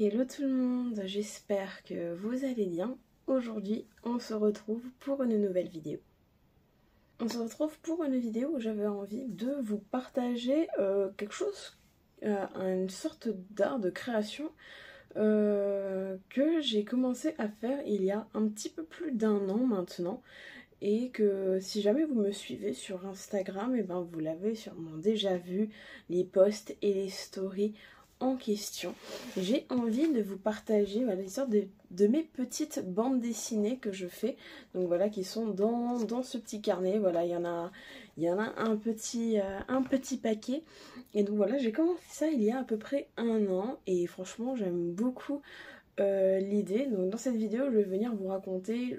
Hello tout le monde, j'espère que vous allez bien. Aujourd'hui, on se retrouve pour une nouvelle vidéo. On se retrouve pour une vidéo où j'avais envie de vous partager quelque chose, une sorte d'art de création que j'ai commencé à faire il y a un petit peu plus d'un an maintenant. Et que si jamais vous me suivez sur Instagram, et ben vous l'avez sûrement déjà vu, les posts et les stories en question. J'ai envie de vous partager l'histoire de mes petites bandes dessinées que je fais. Donc voilà, qui sont dans ce petit carnet. Voilà, il y en a un petit paquet. Et donc voilà, j'ai commencé ça il y a à peu près un an. Et franchement, j'aime beaucoup l'idée. Donc dans cette vidéo, je vais venir vous raconter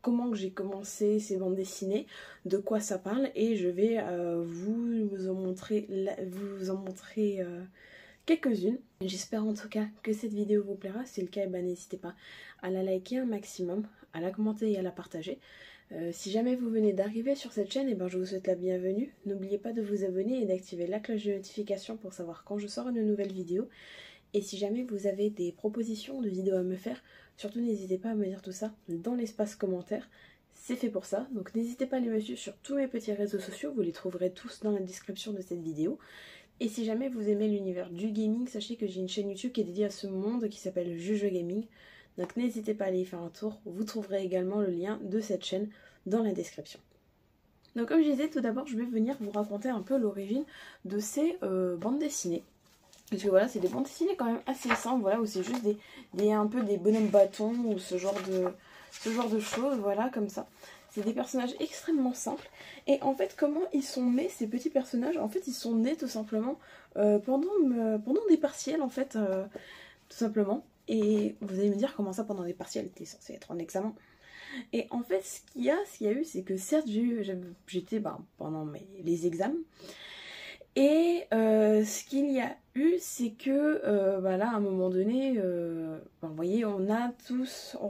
comment j'ai commencé ces bandes dessinées, de quoi ça parle, et je vais vous en montrer quelques-unes. J'espère en tout cas que cette vidéo vous plaira. Si c'est le cas, n'hésitez pas à la liker un maximum, à la commenter et à la partager. Si jamais vous venez d'arriver sur cette chaîne, je vous souhaite la bienvenue. N'oubliez pas de vous abonner et d'activer la cloche de notification pour savoir quand je sors une nouvelle vidéo. Et si jamais vous avez des propositions de vidéos à me faire, surtout n'hésitez pas à me dire tout ça dans l'espace commentaire. C'est fait pour ça, donc n'hésitez pas à les me suivre sur tous mes petits réseaux sociaux, vous les trouverez tous dans la description de cette vidéo. Et si jamais vous aimez l'univers du gaming, sachez que j'ai une chaîne YouTube qui est dédiée à ce monde qui s'appelle Juju Gaming. Donc n'hésitez pas à aller y faire un tour, vous trouverez également le lien de cette chaîne dans la description. Donc comme je disais, tout d'abord je vais venir vous raconter un peu l'origine de ces bandes dessinées. Parce que voilà, c'est des bandes dessinées quand même assez simples, voilà, où c'est juste un peu des bonhommes bâtons ou ce genre de choses, voilà, comme ça. C'est des personnages extrêmement simples. Et en fait, comment ils sont nés, ces petits personnages? En fait, ils sont nés tout simplement pendant des partiels, en fait, tout simplement. Et vous allez me dire, comment ça, pendant des partiels? T'es censé être en examen. Et en fait, ce qu'il y a eu, c'est que certes, j'étais pendant les examens. Et ce qu'il y a eu, c'est que là, à un moment donné, vous voyez, on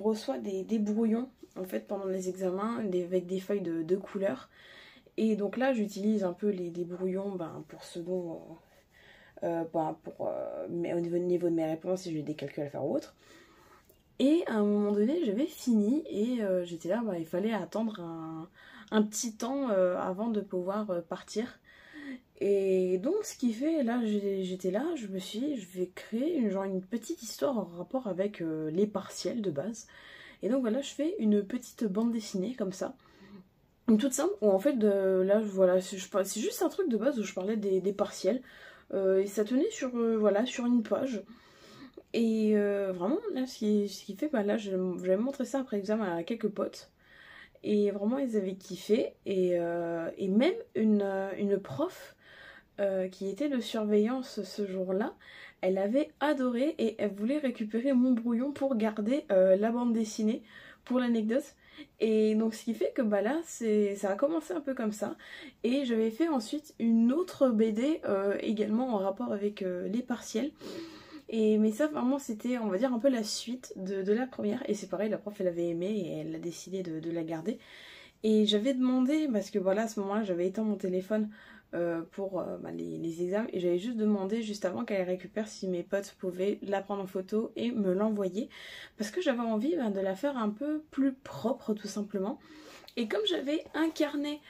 reçoit des brouillons en fait pendant les examens avec des feuilles de couleur. Et donc là, j'utilise un peu les brouillons pour ce dont, mais au niveau de mes réponses, si j'ai des calculs à faire ou autre. Et à un moment donné, j'avais fini et j'étais là, il fallait attendre un petit temps avant de pouvoir partir. Et donc ce qui fait, là j'étais là, je me suis dit, je vais créer une petite histoire en rapport avec les partiels de base. Et donc voilà, je fais une petite bande dessinée comme ça, toute simple, où en fait là voilà, c'est juste un truc de base où je parlais des partiels. Et ça tenait sur une page. Et vraiment là ce qui fait, là j'avais montré ça après examen à quelques potes. Et vraiment ils avaient kiffé. Et même une prof qui était de surveillance ce jour-là, elle avait adoré et elle voulait récupérer mon brouillon pour garder la bande dessinée pour l'anecdote. Et donc ce qui fait que là ça a commencé un peu comme ça. Et j'avais fait ensuite une autre BD également en rapport avec les partiels. Mais ça vraiment c'était, on va dire, un peu la suite de la première. Et c'est pareil, la prof elle avait aimé et elle a décidé de la garder. Et j'avais demandé, parce que à ce moment-là j'avais éteint mon téléphone pour les examens, et j'avais juste demandé juste avant qu'elle récupère si mes potes pouvaient la prendre en photo et me l'envoyer, parce que j'avais envie de la faire un peu plus propre tout simplement. Et comme j'avais un carnet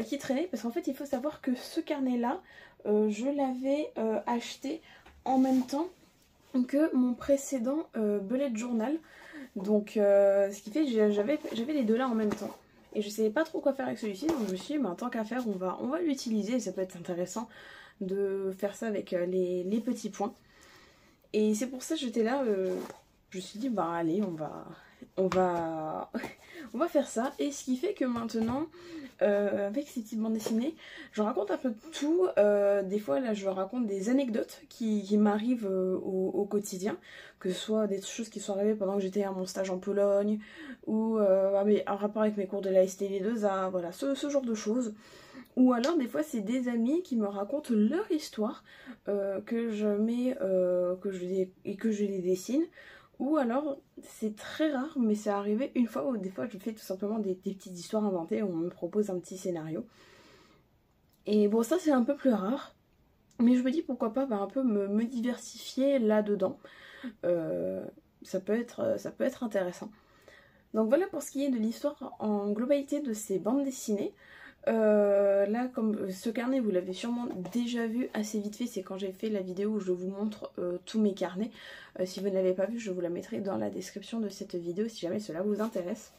qui traînait, parce qu'en fait il faut savoir que ce carnet là je l'avais acheté en même temps que mon précédent bullet journal, donc ce qui fait que j'avais les deux là en même temps. Et je savais pas trop quoi faire avec celui-ci, donc je me suis dit, tant qu'à faire, on va l'utiliser. Et ça peut être intéressant de faire ça avec les petits points. Et c'est pour ça que j'étais là, je me suis dit, allez, on va faire ça. Et ce qui fait que maintenant, avec ces petites bandes dessinées, je raconte un peu de tout. Des fois, là, je raconte des anecdotes qui m'arrivent au quotidien, que ce soit des choses qui sont arrivées pendant que j'étais à mon stage en Pologne, ou en rapport avec mes cours de l'ASTL2A, voilà, ce genre de choses. Ou alors, des fois, c'est des amis qui me racontent leur histoire, que je mets, et que je les dessine. Ou alors, c'est très rare, mais c'est arrivé une fois, où des fois je fais tout simplement des petites histoires inventées, où on me propose un petit scénario. Et bon, ça c'est un peu plus rare, mais je me dis pourquoi pas un peu me diversifier là-dedans. ça peut être intéressant. Donc voilà pour ce qui est de l'histoire en globalité de ces bandes dessinées. Là, comme ce carnet, vous l'avez sûrement déjà vu assez vite fait, c'est quand j'ai fait la vidéo où je vous montre tous mes carnets. Si vous ne l'avez pas vu, je vous la mettrai dans la description de cette vidéo si jamais cela vous intéresse.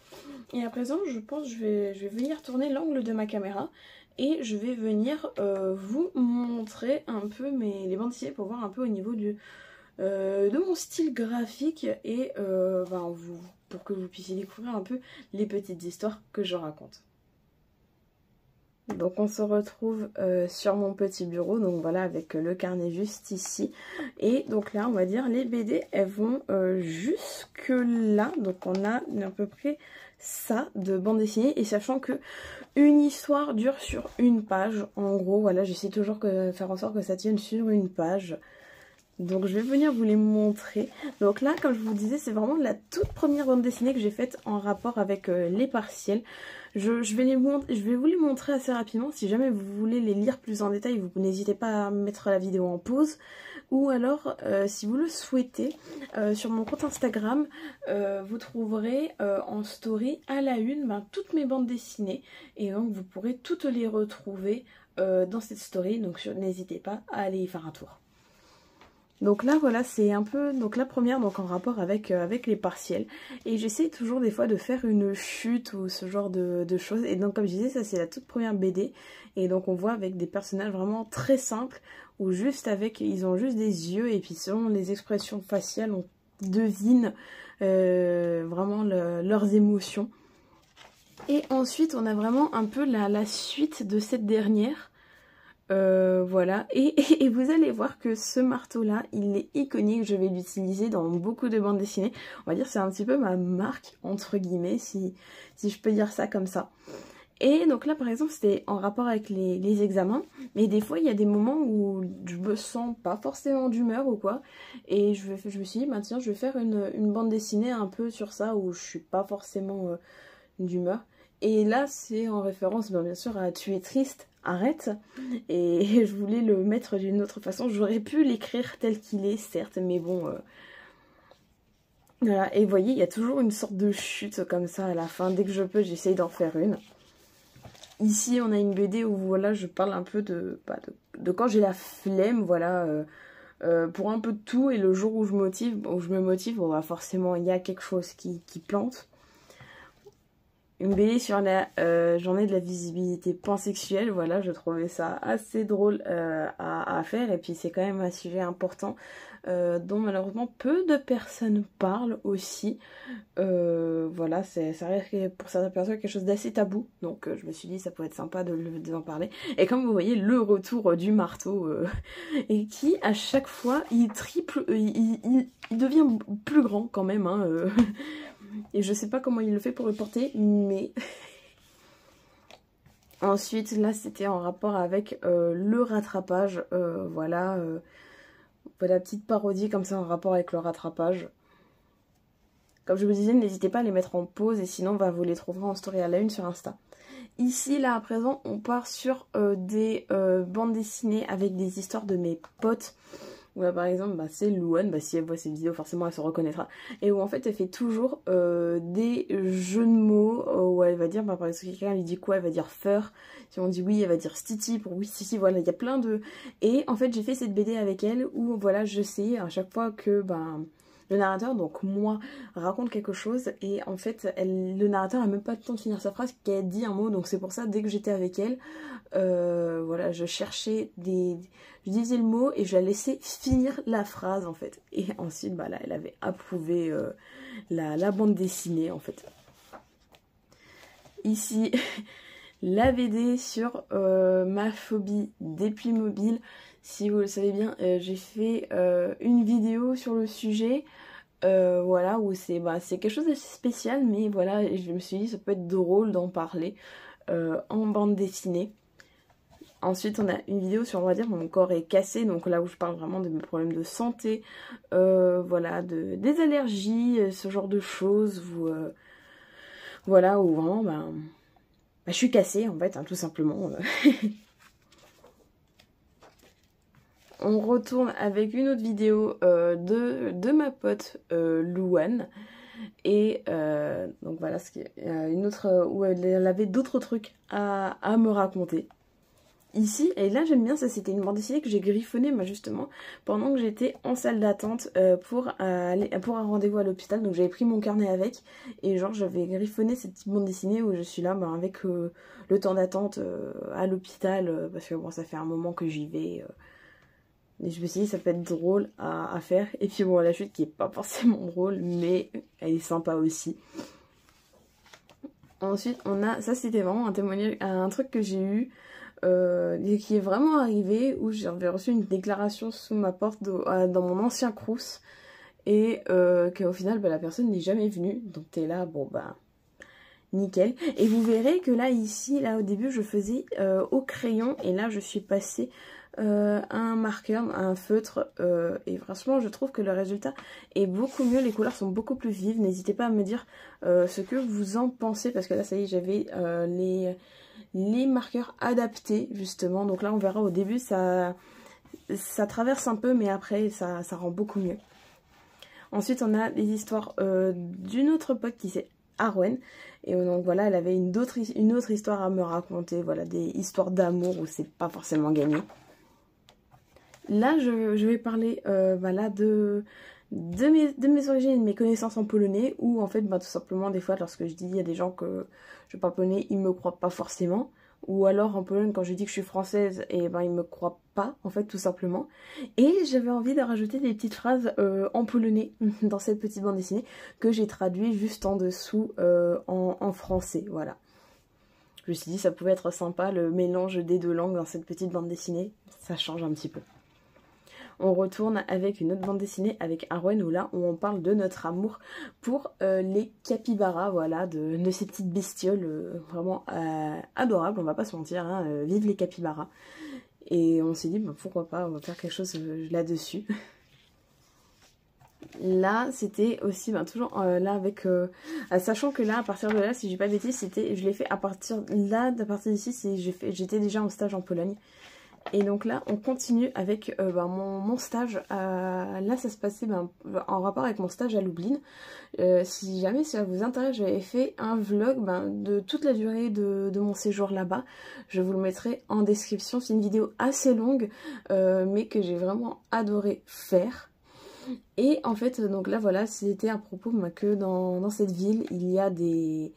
Et à présent, je pense que je vais venir tourner l'angle de ma caméra et je vais venir vous montrer un peu les bandes dessinées pour voir un peu au niveau de mon style graphique et pour que vous puissiez découvrir un peu les petites histoires que je raconte. Donc on se retrouve sur mon petit bureau, donc voilà, avec le carnet juste ici. Et donc là, on va dire, les BD, elles vont jusque là. Donc on a à peu près ça de bande dessinée. Et sachant que une histoire dure sur une page, en gros, voilà, j'essaie toujours de faire en sorte que ça tienne sur une page. Donc je vais venir vous les montrer. Donc là, comme je vous disais, c'est vraiment la toute première bande dessinée que j'ai faite en rapport avec les partiels. Je vais vous les montrer assez rapidement. Si jamais vous voulez les lire plus en détail, vous n'hésitez pas à mettre la vidéo en pause. Ou alors, si vous le souhaitez, sur mon compte Instagram, vous trouverez en story à la une toutes mes bandes dessinées. Et donc vous pourrez toutes les retrouver dans cette story. Donc n'hésitez pas à aller y faire un tour. Donc là voilà, c'est un peu donc la première donc en rapport avec les partiels. Et j'essaie toujours des fois de faire une chute ou ce genre de choses. Et donc comme je disais, ça c'est la toute première BD. Et donc on voit avec des personnages vraiment très simples où ils ont juste des yeux et puis selon les expressions faciales on devine vraiment leurs émotions. Et ensuite on a vraiment un peu la suite de cette dernière. Voilà, et vous allez voir que ce marteau là il est iconique, je vais l'utiliser dans beaucoup de bandes dessinées, on va dire c'est un petit peu ma marque entre guillemets si je peux dire ça comme ça. Et donc là par exemple c'était en rapport avec les examens, mais des fois il y a des moments où je me sens pas forcément d'humeur ou quoi, et je me suis dit bah tiens je vais faire une bande dessinée un peu sur ça où je suis pas forcément d'humeur. Et là c'est en référence bien sûr à Tu es triste, arrête. Et je voulais le mettre d'une autre façon. J'aurais pu l'écrire tel qu'il est certes, mais bon voilà. Et vous voyez il y a toujours une sorte de chute comme ça à la fin. Dès que je peux j'essaye d'en faire une. Ici on a une BD où voilà je parle un peu de quand j'ai la flemme, voilà, pour un peu de tout. Et le jour où je me motive, bon, bah, forcément il y a quelque chose qui plante. Une BD sur la journée de la visibilité pansexuelle, voilà, je trouvais ça assez drôle à faire. Et puis c'est quand même un sujet important dont malheureusement peu de personnes parlent aussi. Voilà, ça reste pour certaines personnes quelque chose d'assez tabou. Donc je me suis dit ça pourrait être sympa d'en parler. Et comme vous voyez, le retour du marteau, et qui à chaque fois, il devient plus grand quand même, hein, et je sais pas comment il le fait pour le porter, mais... Ensuite, là, c'était en rapport avec le rattrapage. Voilà, petite parodie comme ça en rapport avec le rattrapage. Comme je vous disais, n'hésitez pas à les mettre en pause et sinon, vous les trouverez en story à la une sur Insta. Ici, là, à présent, on part sur des bandes dessinées avec des histoires de mes potes. Où là, par exemple, c'est Louane, si elle voit cette vidéo, forcément, elle se reconnaîtra. Et où, en fait, elle fait toujours des jeux de mots où elle va dire, par exemple, si quelqu'un lui dit quoi, elle va dire fur. Si on dit oui, elle va dire stiti pour oui, stiti. Voilà, il y a plein de... Et en fait, j'ai fait cette BD avec elle où, voilà, je sais à chaque fois que, le narrateur, donc moi, raconte quelque chose et en fait, le narrateur n'a même pas le temps de finir sa phrase qu'elle dit un mot. Donc c'est pour ça, dès que j'étais avec elle, voilà, je disais le mot et je la laissais finir la phrase en fait. Et ensuite, là, elle avait approuvé la bande dessinée en fait. Ici, la BD sur ma phobie des Playmobil. Si vous le savez bien, j'ai fait une vidéo sur le sujet, voilà, où c'est quelque chose d'assez spécial, mais voilà, je me suis dit ça peut être drôle d'en parler en bande dessinée. Ensuite, on a une vidéo sur, on va dire, mon corps est cassé, donc là où je parle vraiment de mes problèmes de santé, voilà, des allergies, ce genre de choses, où, voilà, où vraiment, je suis cassée, en fait, hein, tout simplement. on retourne avec une autre vidéo de ma pote Louane. Et donc voilà, une autre où elle avait d'autres trucs à me raconter. Ici, et là j'aime bien, ça c'était une bande dessinée que j'ai griffonnée moi justement pendant que j'étais en salle d'attente pour un rendez-vous à l'hôpital. Donc j'avais pris mon carnet avec et genre j'avais griffonné cette petite bande dessinée où je suis là avec le temps d'attente à l'hôpital parce que bon ça fait un moment que j'y vais. Et je me suis dit ça peut être drôle à faire. Et puis bon la chute qui est pas forcément drôle mais elle est sympa aussi. Ensuite on a, ça c'était vraiment un témoignage, un truc que j'ai eu qui est vraiment arrivé où j'avais reçu une déclaration sous ma porte dans mon ancien crous et qu'au final la personne n'est jamais venue, donc t'es là, bon bah nickel. Et vous verrez que là ici, là au début je faisais au crayon et là je suis passée un marqueur, un feutre et franchement je trouve que le résultat est beaucoup mieux, les couleurs sont beaucoup plus vives. N'hésitez pas à me dire ce que vous en pensez parce que là ça y est j'avais les marqueurs adaptés justement, donc là on verra au début ça traverse un peu mais après ça rend beaucoup mieux. Ensuite on a les histoires d'une autre pote qui c'est Arwen et donc voilà elle avait une autre histoire à me raconter, voilà des histoires d'amour où c'est pas forcément gagné. Là je vais parler là de mes origines et de mes connaissances en polonais où en fait tout simplement des fois lorsque je dis il y a des gens que je parle polonais ils me croient pas forcément, ou alors en Pologne quand je dis que je suis française et ils me croient pas en fait tout simplement. Et j'avais envie de rajouter des petites phrases en polonais dans cette petite bande dessinée que j'ai traduit juste en dessous en français, voilà. Je me suis dit ça pouvait être sympa le mélange des deux langues dans cette petite bande dessinée, ça change un petit peu. On retourne avec une autre bande dessinée avec Arwen où là où on parle de notre amour pour les capybaras, voilà, de ces petites bestioles vraiment adorables, on va pas se mentir, hein, vive les capybaras. Et on s'est dit pourquoi pas, on va faire quelque chose là-dessus. Là c'était aussi toujours là avec sachant que là à partir de là si j'ai pas de bêtises c'était je l'ai fait à partir d'ici j'étais déjà en stage en Pologne. Et donc là, on continue avec mon stage. Là, ça se passait en rapport avec mon stage à Lublin. Si jamais ça vous intéresse, j'avais fait un vlog de toute la durée de mon séjour là-bas. Je vous le mettrai en description. C'est une vidéo assez longue, mais que j'ai vraiment adoré faire. Et en fait, donc là, voilà, c'était à propos que dans cette ville, il y a des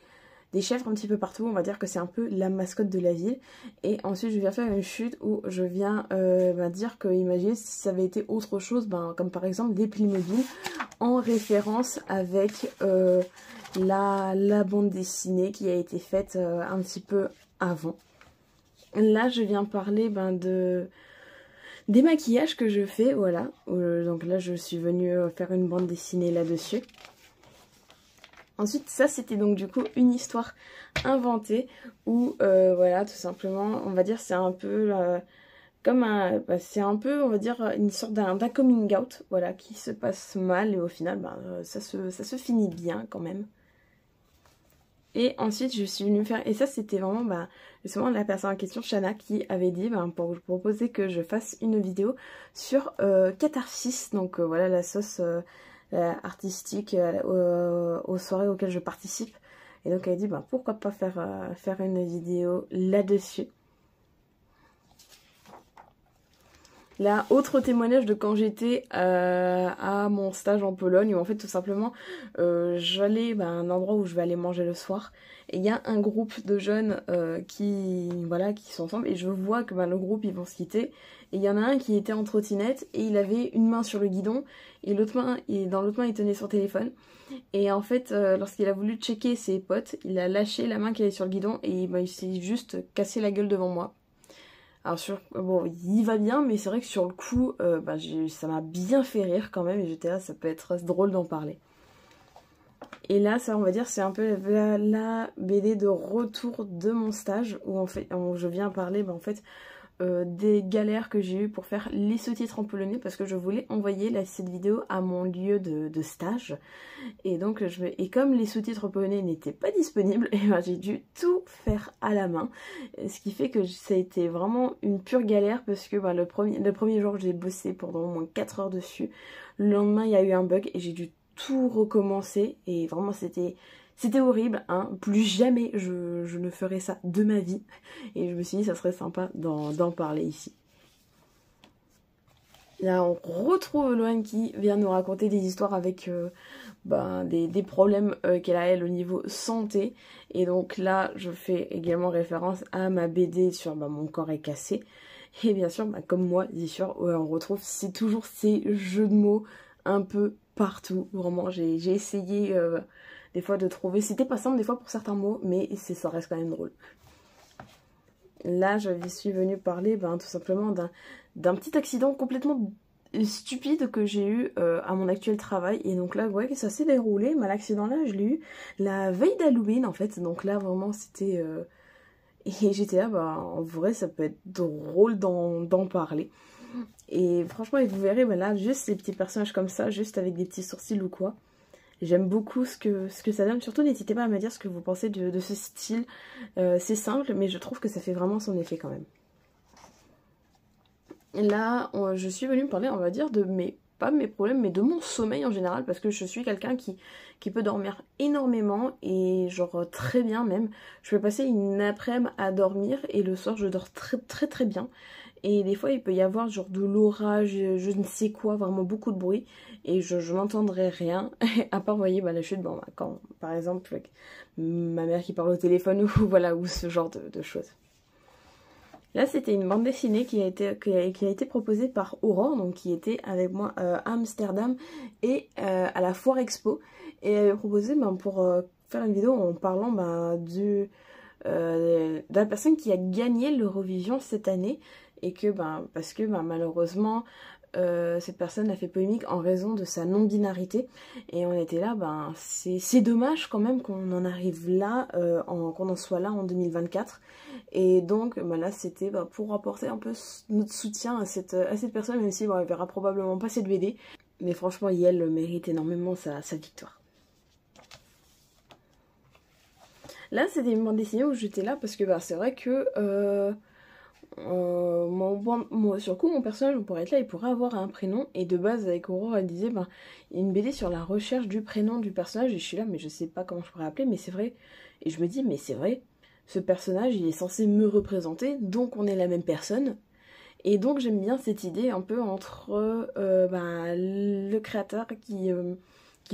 chèvres un petit peu partout, on va dire que c'est un peu la mascotte de la ville. Et ensuite je viens faire une chute où je viens dire que imaginez si ça avait été autre chose, comme par exemple des Playmobil, en référence avec la bande dessinée qui a été faite un petit peu avant. Là je viens parler des maquillages que je fais, voilà. Donc là je suis venue faire une bande dessinée là-dessus. Ensuite, ça c'était donc du coup une histoire inventée où voilà, tout simplement, on va dire c'est un peu comme c'est un peu, on va dire, une sorte d'un coming out, voilà, qui se passe mal et au final, ça se finit bien quand même. Et ensuite, je suis venue faire, et ça c'était vraiment justement la personne en question, Shana, qui avait dit pour proposer que je fasse une vidéo sur Catharsis, donc voilà la sauce artistique aux soirées auxquelles je participe. Et donc elle a dit pourquoi pas faire une vidéo là-dessus. Là, autre témoignage de quand j'étais à mon stage en Pologne, où en fait tout simplement j'allais à un endroit où je vais aller manger le soir. Et il y a un groupe de jeunes qui sont ensemble et je vois que le groupe ils vont se quitter. Et il y en a un qui était en trottinette et il avait une main sur le guidon et dans l'autre main il tenait son téléphone. Et en fait lorsqu'il a voulu checker ses potes, il a lâché la main qui avait sur le guidon et il s'est juste cassé la gueule devant moi. Alors bon, il va bien, mais c'est vrai que sur le coup, ça m'a bien fait rire quand même, et j'étais là, ça peut être drôle d'en parler. Et là, ça, on va dire, c'est un peu la BD de retour de mon stage, où je viens parler, des galères que j'ai eues pour faire les sous-titres en polonais parce que je voulais envoyer cette vidéo à mon lieu de stage. Et donc comme les sous-titres polonais n'étaient pas disponibles, et ben, j'ai dû tout faire à la main. Ce qui fait que ça a été vraiment une pure galère parce que le premier jour j'ai bossé pendant au moins 4 heures dessus. Le lendemain il y a eu un bug et j'ai dû tout recommencer et vraiment c'était horrible, hein. Plus jamais je ne ferai ça de ma vie. Et je me suis dit ça serait sympa d'en parler ici. Là on retrouve Loane qui vient nous raconter des histoires avec des problèmes qu'elle a elle au niveau santé. Et donc là je fais également référence à ma BD sur mon corps est cassé. Et bien sûr comme moi bien sûr on retrouve toujours ces jeux de mots un peu partout. Vraiment j'ai essayé des fois de trouver, c'était pas simple des fois pour certains mots, mais ça reste quand même drôle. Là je suis venue parler tout simplement d'un petit accident complètement stupide que j'ai eu à mon actuel travail. Et donc là vous voyez que ça s'est déroulé, mais l'accident là je l'ai eu la veille d'Halloween en fait. Donc là vraiment c'était... Et j'étais là, en vrai ça peut être drôle d'en parler. Et franchement vous verrez là juste ces petits personnages comme ça, juste avec des petits sourcils ou quoi. J'aime beaucoup ce que ça donne. Surtout, n'hésitez pas à me dire ce que vous pensez de ce style. C'est simple, mais je trouve que ça fait vraiment son effet quand même. Là, je suis venue me parler, on va dire, pas de mes problèmes, mais de mon sommeil en général. Parce que je suis quelqu'un qui peut dormir énormément et genre très bien même. Je peux passer une après-midi à dormir et le soir, je dors très très très bien. Et des fois il peut y avoir genre de l'orage, je ne sais quoi, vraiment beaucoup de bruit. Et je n'entendrai rien, à part, vous voyez, la chute, quand par exemple ma mère qui parle au téléphone ou voilà, ou ce genre de choses. Là c'était une bande dessinée qui a été proposée par Aurore, donc qui était avec moi à Amsterdam et à la Foire Expo. Et elle avait proposé pour faire une vidéo en parlant de la personne qui a gagné l'Eurovision cette année. Et que parce que malheureusement cette personne a fait polémique en raison de sa non-binarité. Et on était là, c'est dommage quand même qu'on en arrive là, qu'on en soit là en 2024. Et donc là c'était pour apporter un peu notre soutien à cette personne, même si elle verra probablement pas cette BD. Mais franchement elle mérite énormément sa victoire. Là c'était une bande dessinée où j'étais là parce que c'est vrai que sur le coup mon personnage on pourrait être là, il pourrait avoir un prénom. Et de base avec Aurore elle disait il y a une BD sur la recherche du prénom du personnage. Et je suis là mais je sais pas comment je pourrais appeler, mais c'est vrai. Et je me dis mais c'est vrai, ce personnage il est censé me représenter, donc on est la même personne. Et donc j'aime bien cette idée un peu entre le créateur qui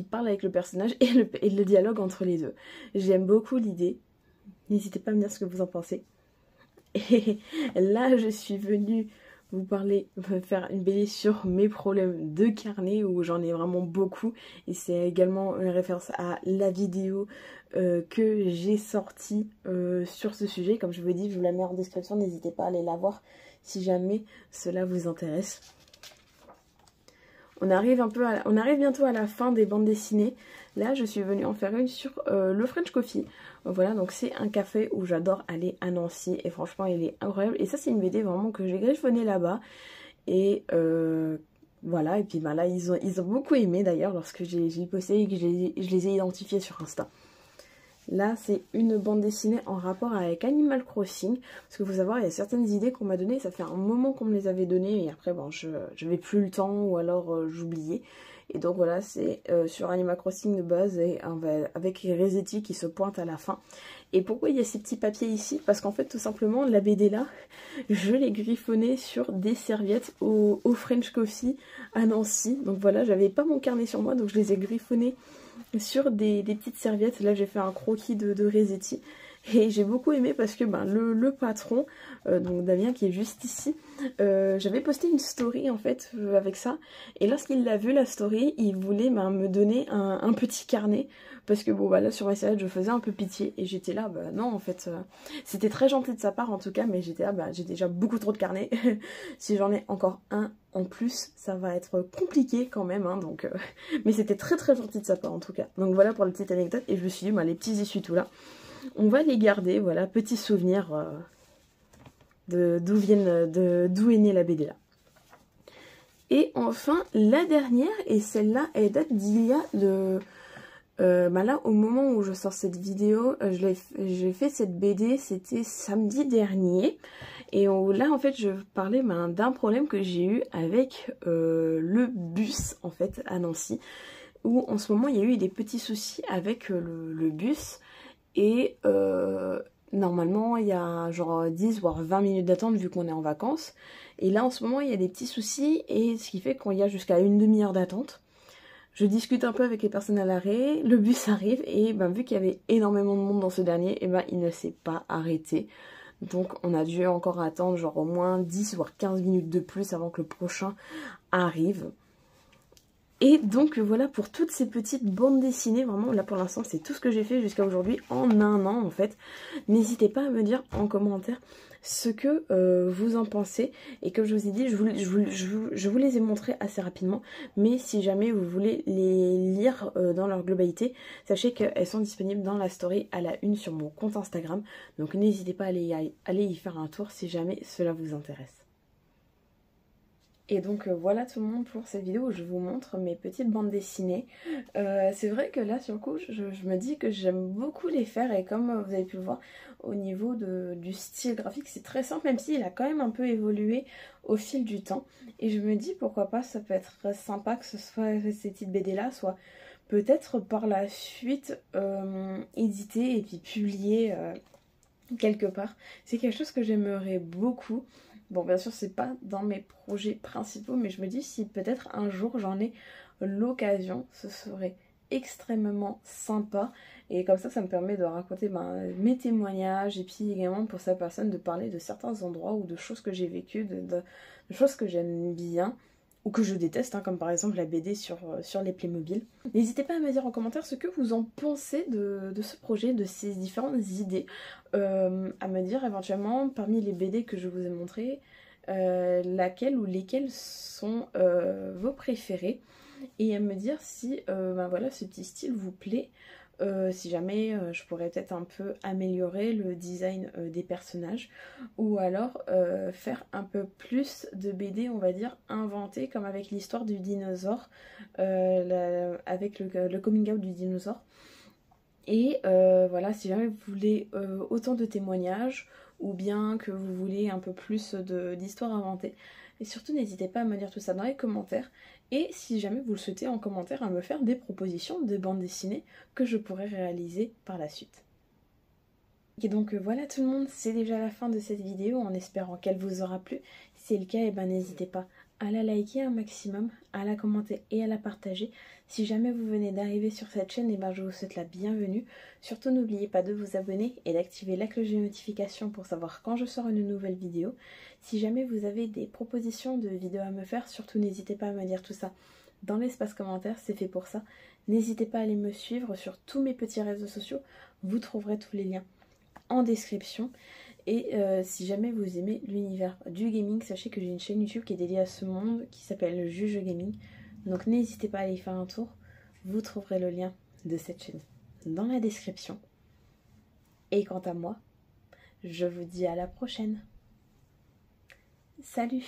parle avec le personnage et le dialogue entre les deux. J'aime beaucoup l'idée, n'hésitez pas à me dire ce que vous en pensez. Et là je suis venue vous faire une BD sur mes problèmes de carnet, où j'en ai vraiment beaucoup. Et c'est également une référence à la vidéo que j'ai sortie sur ce sujet. Comme je vous dis, je vous la mets en description, n'hésitez pas à aller la voir si jamais cela vous intéresse. On arrive bientôt à la fin des bandes dessinées. Là, je suis venue en faire une sur le French Coffee. Voilà, donc c'est un café où j'adore aller à Nancy. Et franchement, il est incroyable. Et ça, c'est une BD vraiment que j'ai griffonnée là-bas. Et voilà, et puis là, ils ont beaucoup aimé d'ailleurs lorsque j'ai posté et que je les ai identifiés sur Insta. Là, c'est une bande dessinée en rapport avec Animal Crossing. Parce qu'il faut savoir, il y a certaines idées qu'on m'a données. Ça fait un moment qu'on me les avait données. Et après, je n'avais plus le temps ou alors j'oubliais. Et donc voilà, c'est sur Animal Crossing de base et avec Resetti qui se pointe à la fin. Et pourquoi il y a ces petits papiers ici? Parce qu'en fait, tout simplement, la BD là, je l'ai griffonnée sur des serviettes au French Coffee à Nancy. Donc voilà, j'avais pas mon carnet sur moi, donc je les ai griffonnées sur des petites serviettes. Là j'ai fait un croquis de Resetti et j'ai beaucoup aimé parce que le patron, donc Damien qui est juste ici, j'avais posté une story en fait avec ça, et lorsqu'il l'a vu la story, il voulait me donner un petit carnet parce que là sur ma serviette je faisais un peu pitié et j'étais là non en fait c'était très gentil de sa part en tout cas, mais j'étais là j'ai déjà beaucoup trop de carnets. Si j'en ai encore un en plus ça va être compliqué quand même hein, donc mais c'était très très gentil de sa part en tout cas. Donc voilà pour la petite anecdote. Et je me suis dit les petits essuie-tout là, on va les garder, voilà, petit souvenir d'où est née la BD là. Et enfin, la dernière, et celle-là, elle date d'il y a là, au moment où je sors cette vidéo, j'ai fait cette BD, c'était samedi dernier. Et là, en fait, je parlais d'un problème que j'ai eu avec le bus, en fait, à Nancy. Où, en ce moment, il y a eu des petits soucis avec le bus. Et normalement, il y a genre 10 voire 20 minutes d'attente vu qu'on est en vacances. Et là, en ce moment, il y a des petits soucis. Et ce qui fait qu'il y a jusqu'à une demi-heure d'attente. Je discute un peu avec les personnes à l'arrêt, le bus arrive et vu qu'il y avait énormément de monde dans ce dernier, il ne s'est pas arrêté. Donc on a dû encore attendre genre au moins 10 voire 15 minutes de plus avant que le prochain arrive. Et donc voilà pour toutes ces petites bandes dessinées, vraiment là pour l'instant c'est tout ce que j'ai fait jusqu'à aujourd'hui en un an en fait. N'hésitez pas à me dire en commentaire ce que vous en pensez, et comme je vous ai dit, je vous les ai montrés assez rapidement, mais si jamais vous voulez les lire dans leur globalité, sachez qu'elles sont disponibles dans la story à la une sur mon compte Instagram, donc n'hésitez pas à aller y faire un tour si jamais cela vous intéresse. Et donc voilà tout le monde pour cette vidéo où je vous montre mes petites bandes dessinées. C'est vrai que là sur le coup je me dis que j'aime beaucoup les faire, et comme vous avez pu le voir au niveau du style graphique c'est très simple, même s'il a quand même un peu évolué au fil du temps. Et je me dis pourquoi pas, ça peut être sympa que ce soit ces petites BD là soit peut-être par la suite éditées et puis publiées quelque part. C'est quelque chose que j'aimerais beaucoup. Bon, bien sûr, c'est pas dans mes projets principaux, mais je me dis si peut-être un jour j'en ai l'occasion, ce serait extrêmement sympa. Et comme ça me permet de raconter mes témoignages, et puis également pour cette personne de parler de certains endroits ou de choses que j'ai vécues, de choses que j'aime bien ou que je déteste, comme par exemple la BD sur les Playmobil. N'hésitez pas à me dire en commentaire ce que vous en pensez de ce projet, de ces différentes idées, à me dire éventuellement parmi les BD que je vous ai montrées, laquelle ou lesquelles sont vos préférés, et à me dire si voilà, ce petit style vous plaît. Si jamais je pourrais peut-être un peu améliorer le design des personnages, ou alors faire un peu plus de BD on va dire inventées, comme avec l'histoire du dinosaure, avec le coming out du dinosaure. Et voilà, si jamais vous voulez autant de témoignages, ou bien que vous voulez un peu plus d'histoires inventées, et surtout n'hésitez pas à me dire tout ça dans les commentaires. Et si jamais vous le souhaitez, en commentaire à me faire des propositions de bandes dessinées que je pourrais réaliser par la suite. Et donc voilà tout le monde, c'est déjà la fin de cette vidéo en espérant qu'elle vous aura plu. Si c'est le cas, n'hésitez pas à la liker un maximum, à la commenter et à la partager. Si jamais vous venez d'arriver sur cette chaîne, je vous souhaite la bienvenue. Surtout n'oubliez pas de vous abonner et d'activer la cloche de notification pour savoir quand je sors une nouvelle vidéo. Si jamais vous avez des propositions de vidéos à me faire, surtout n'hésitez pas à me dire tout ça dans l'espace commentaire, c'est fait pour ça. N'hésitez pas à aller me suivre sur tous mes petits réseaux sociaux, vous trouverez tous les liens en description. Et si jamais vous aimez l'univers du gaming, sachez que j'ai une chaîne YouTube qui est dédiée à ce monde qui s'appelle Juge Gaming. Donc n'hésitez pas à aller y faire un tour. Vous trouverez le lien de cette chaîne dans la description. Et quant à moi, je vous dis à la prochaine. Salut!